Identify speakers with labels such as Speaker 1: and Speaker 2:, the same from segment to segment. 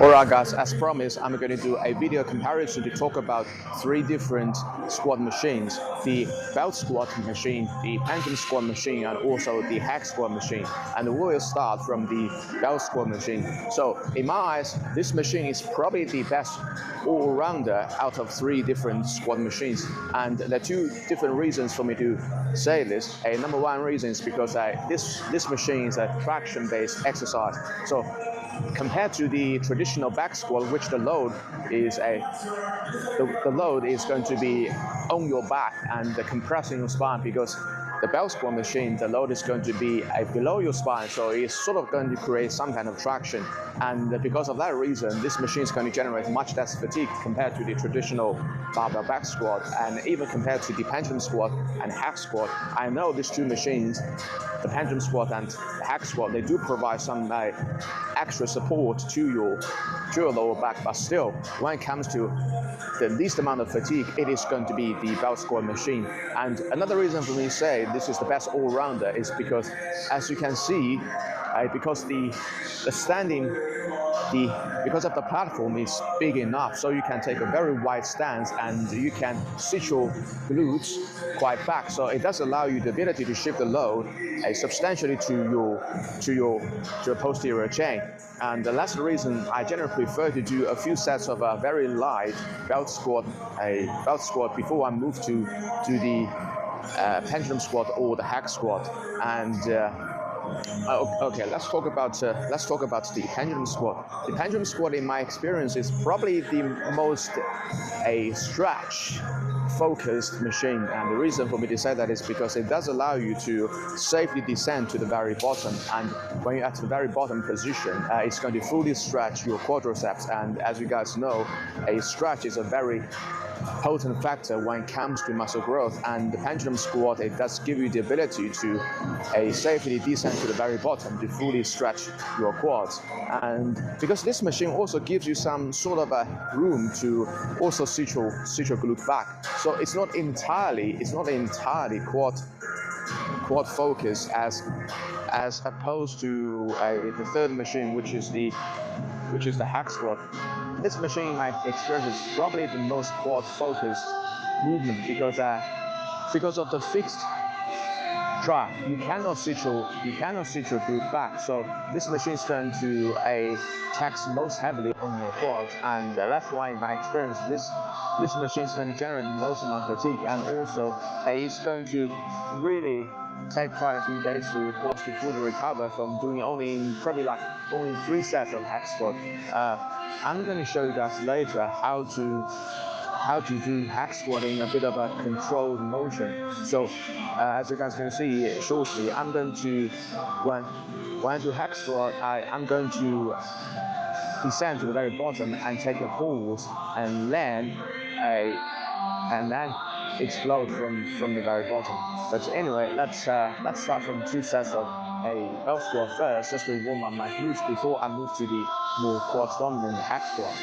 Speaker 1: Alright guys, as promised, I'm going to do a video comparison to talk about three different squat machines. The belt squat machine, the pendulum squat machine, and also the hack squat machine. And we will start from the belt squat machine. So in my eyes, this machine is probably the best all-rounder out of three different squat machines. And there are two different reasons for me to say this. Number one reason is because this machine is a traction-based exercise. So compared to the traditional back squat, which the load is going to be on your back and compressing your spine, because the belt squat machine, the load is going to be below your spine, so it's sort of going to create some kind of traction. And because of that reason, this machine is going to generate much less fatigue compared to the traditional barbell back squat, and even compared to the pendulum squat and hack squat. I know these two machines, the pendulum squat and the hack squat, they do provide some extra support to your lower back, but still, when it comes to the least amount of fatigue, it is going to be the belt squat machine. And another reason for me to say this is the best all-rounder is because, as you can see, because because of the platform is big enough, so you can take a very wide stance and you can sit your glutes quite back. So it does allow you the ability to shift the load substantially to your posterior chain. And that's the reason I generally prefer to do a few sets of a very light belt squat before I move to the pendulum squat or the hack squat. And okay, let's talk about the pendulum squat. The pendulum squat, in my experience, is probably the most stretch focused machine, and the reason for me to say that is because it does allow you to safely descend to the very bottom, and when you're at the very bottom position, it's going to fully stretch your quadriceps. And as you guys know, a stretch is a very potent factor when it comes to muscle growth, and the pendulum squat, it does give you the ability to safely descend to the very bottom to fully stretch your quads. And because this machine also gives you some sort of a room to also sit your glute back, so it's not entirely quad focus as opposed to the third machine, which is the hack squat. This machine, in my experience, is probably the most quad-focused movement because of the fixed drive. You cannot sit your glute back. So this machine is going to tax most heavily on your quads, and that's why, in my experience, this machine is going to generate the most amount of fatigue, and also it's going to really take quite a few days for your quads to fully recover from doing only 3 sets of hack squat. I'm going to show you guys later how to do hack squat in a bit of a controlled motion. So as you guys can see shortly, I'm going to, when I do hack squat, I'm going to descend to the very bottom and take a pause, and then explode from the very bottom. But anyway, let's start from 2 sets of a belt squat first, just to warm up my glutes before I move to the more quad dominant hack squat.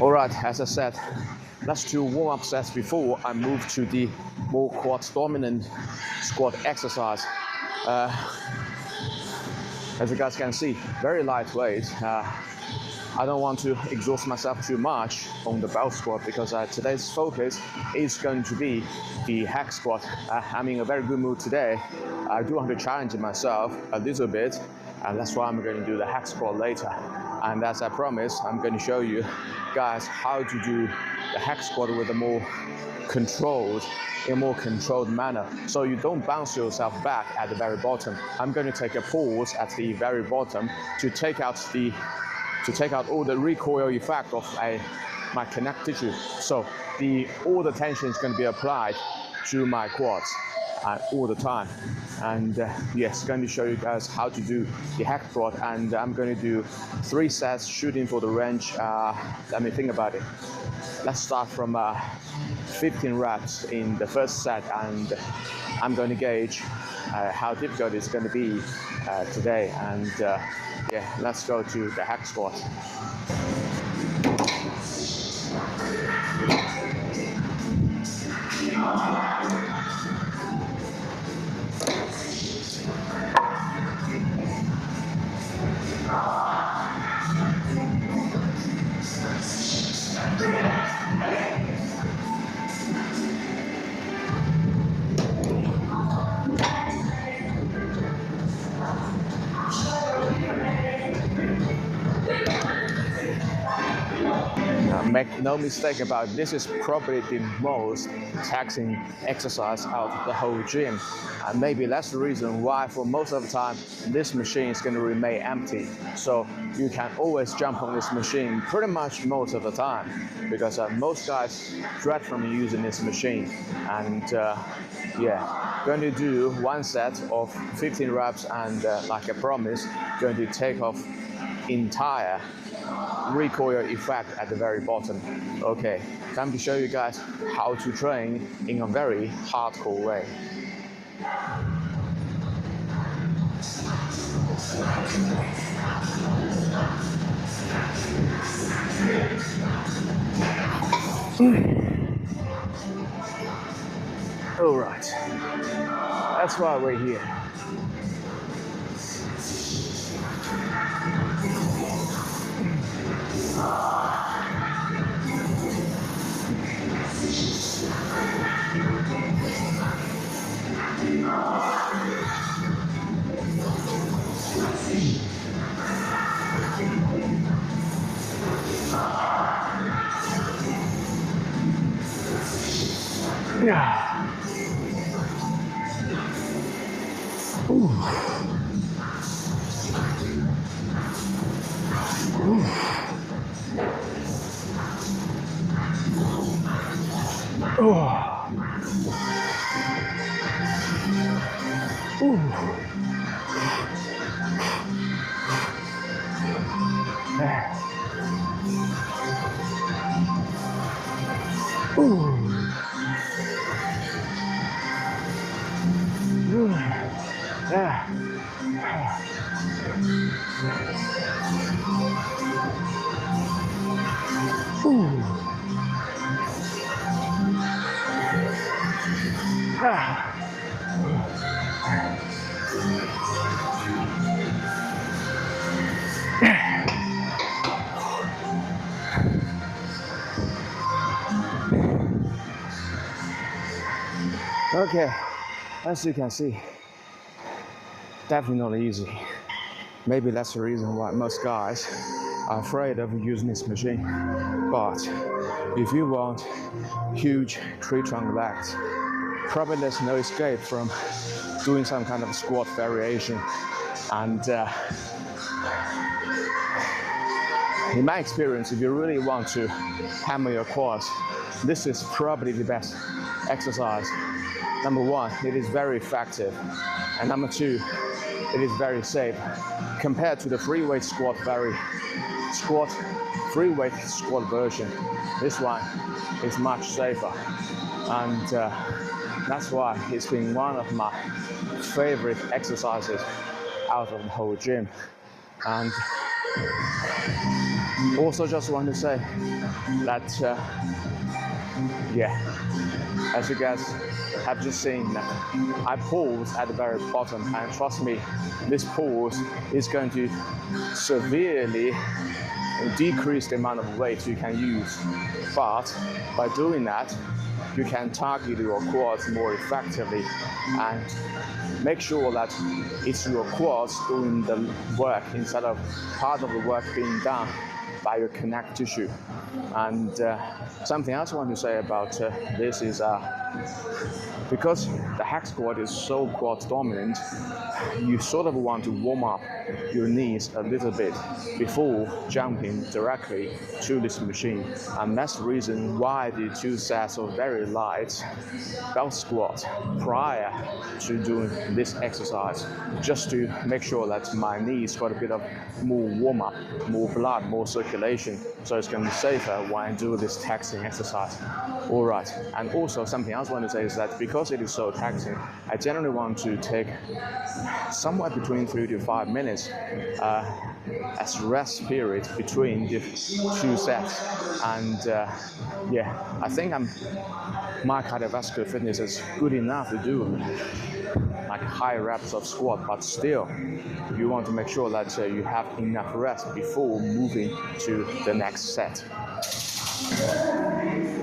Speaker 1: All right, as I said, let's do warm-up sets before I move to the more quad dominant squat exercise. As you guys can see, very lightweight. I don't want to exhaust myself too much on the belt squat because today's focus is going to be the hack squat. I'm in a very good mood today. I do want to challenge myself a little bit, and that's why I'm going to do the hack squat later. And as I promised, I'm going to show you guys how to do the hack squat with a more controlled manner, so you don't bounce yourself back at the very bottom. I'm going to take a pause at the very bottom to take out all the recoil effect of my connect tissue. So all the tension is going to be applied to my quads all the time. And yes, going to show you guys how to do the hack squat, and I'm going to do 3 sets shooting for the range. Let me think about it. Let's start from 15 reps in the first set, and I'm going to gauge how difficult it's going to be today. And yeah, let's go to the hack squat. Make no mistake about it, this is probably the most taxing exercise out of the whole gym. And maybe that's the reason why for most of the time this machine is going to remain empty. So you can always jump on this machine pretty much most of the time, because most guys dread from using this machine. And yeah, going to do 1 set of 15 reps, and like I promised, going to take off entire recoil effect at the very bottom. Okay, time to show you guys how to train in a very hardcore way. All right, that's why we're here. Yeah. Ooh. Ooh. Oh. Ooh. Ooh. Yeah. Ooh. Ah. Okay, as you can see, definitely not easy. Maybe that's the reason why most guys are afraid of using this machine. But if you want huge tree trunk legs, probably there's no escape from doing some kind of squat variation. And in my experience, if you really want to hammer your quads, this is probably the best exercise. Number 1, it is very effective. And number 2, it is very safe. Compared to the free weight squat version, this one is much safer. And that's why it's been one of my favorite exercises out of the whole gym. And Also, just want to say that, yeah, as you guys have just seen, I pause at the very bottom, and trust me, this pause is going to severely decrease the amount of weight you can use. But by doing that, you can target your quads more effectively and make sure that it's your quads doing the work instead of part of the work being done by your connective tissue. And something else I want to say about this is because the hack squat is so quad dominant, you sort of want to warm up your knees a little bit before jumping directly to this machine. And that's the reason why I did 2 sets of very light belt squat prior to doing this exercise, just to make sure that my knees got a bit of more warm up, more blood, more circulation, so it's going to be safer when I do this taxing exercise. All right, and also something else I want to say is that because it is so taxing, I generally want to take somewhere between 3 to 5 minutes as rest period between the 2 sets. And yeah, I think my cardiovascular fitness is good enough to do like high reps of squat, but still you want to make sure that you have enough rest before moving to the next set.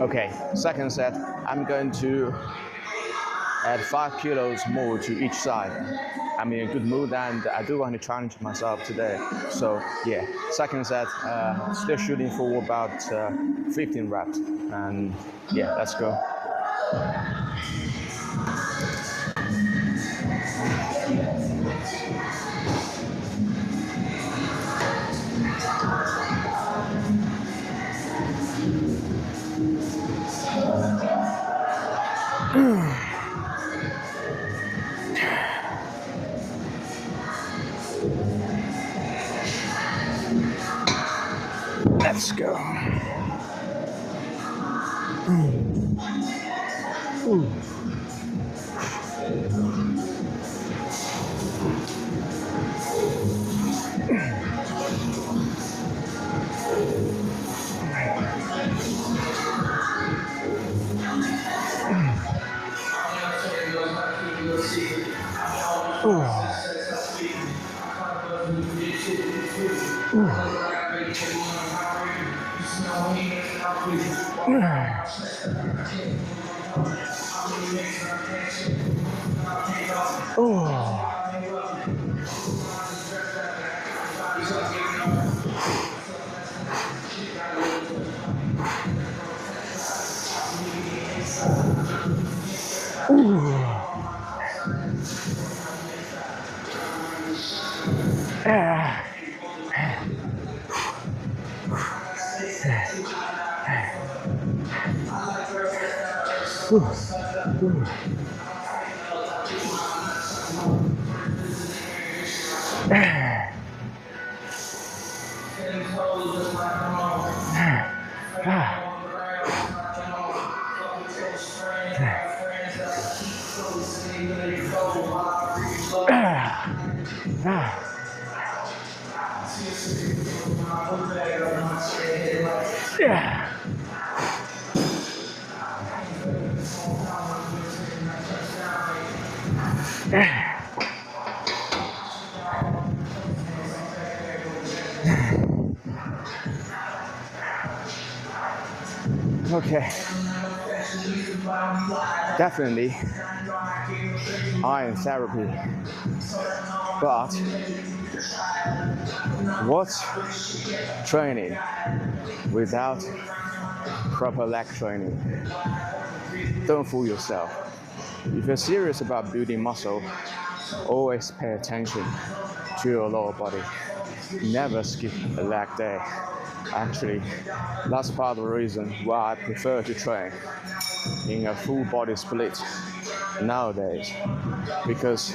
Speaker 1: Okay, second set, I'm going to add 5 kilos more to each side. I'm in a good mood and I do want to challenge myself today. So yeah, second set, still shooting for about 15 reps. And yeah, let's go. Let's go. Okay. Definitely iron therapy. But what's training without proper leg training? Don't fool yourself. If you're serious about building muscle, always pay attention to your lower body. Never skip a leg day. Actually, that's part of the reason why I prefer to train in a full body split nowadays, because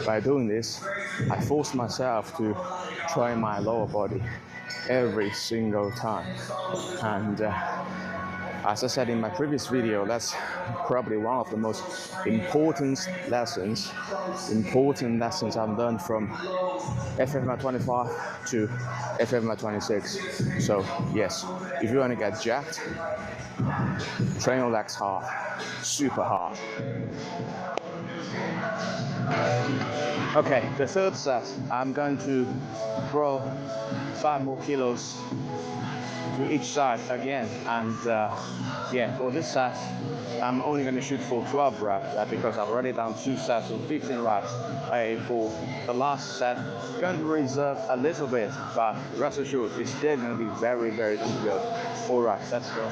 Speaker 1: by doing this, I force myself to train my lower body every single time, and As I said in my previous video, that's probably one of the most important lessons I've learned from FFMI 25 to FFMI 26. So yes, if you want to get jacked, train your legs hard, super hard. Okay, the third set, I'm going to throw 5 more kilos to each side again, and yeah, for this set I'm only going to shoot for 12 reps because I've already done 2 sets of 15 reps. For the last set, going to reserve a little bit, but rest assured it's still going to be very difficult. Alright, let's go.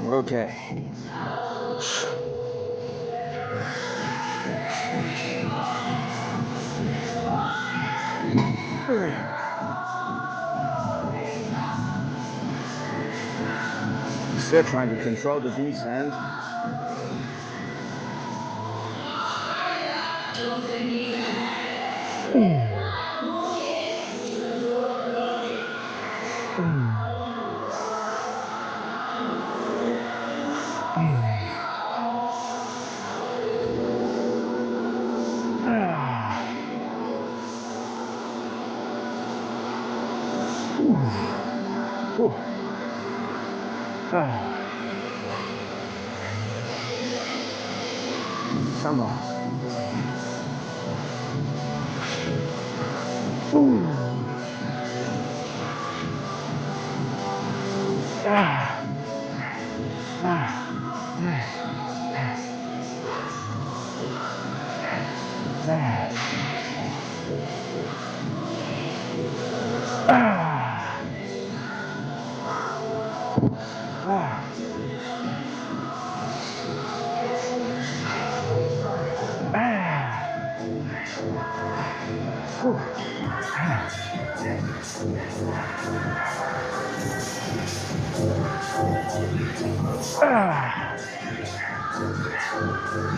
Speaker 1: Okay. Still trying to control the descent. Come on.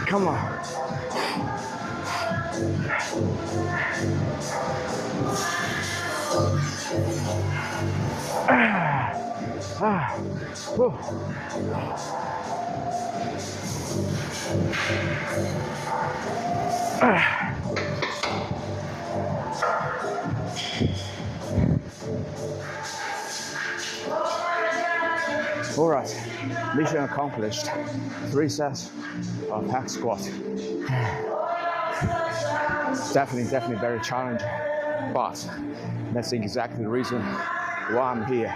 Speaker 1: Come on. All right, mission accomplished. 3 sets of hack squat. Definitely very challenging, but that's exactly the reason why I'm here.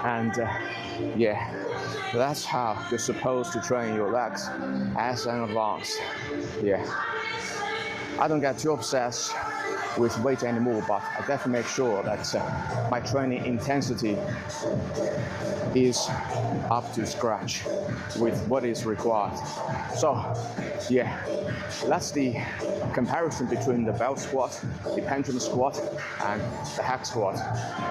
Speaker 1: And yeah, that's how you're supposed to train your legs as an advanced. Yeah, I don't get too obsessed with weight anymore, but I definitely make sure that my training intensity is up to scratch with what is required. So yeah, that's the comparison between the belt squat, the pendulum squat, and the hack squat.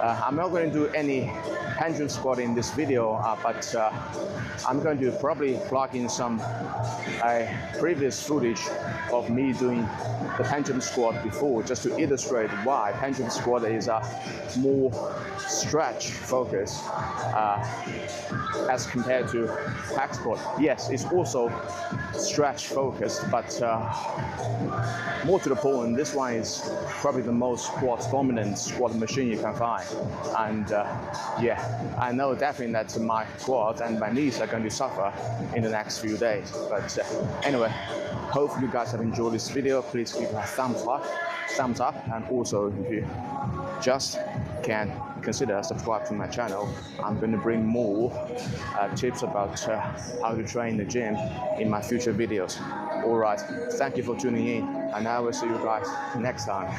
Speaker 1: I'm not going to do any pendulum squat in this video, but I'm going to probably plug in some previous footage of me doing the pendulum squat before, just to illustrate why pendulum squat is a more stretch focus as compared to hack squat. Yes, it's also stretch focused, but more to the point, this one is probably the most squat dominant squat machine you can find. And yeah, I know definitely that my quads and my knees are going to suffer in the next few days. But anyway, hope you guys have enjoyed this video. Please give it a thumbs up, and also if you just can consider subscribe to my channel. I'm going to bring more tips about how to train the gym in my future videos. Alright, thank you for tuning in, and I will see you guys next time.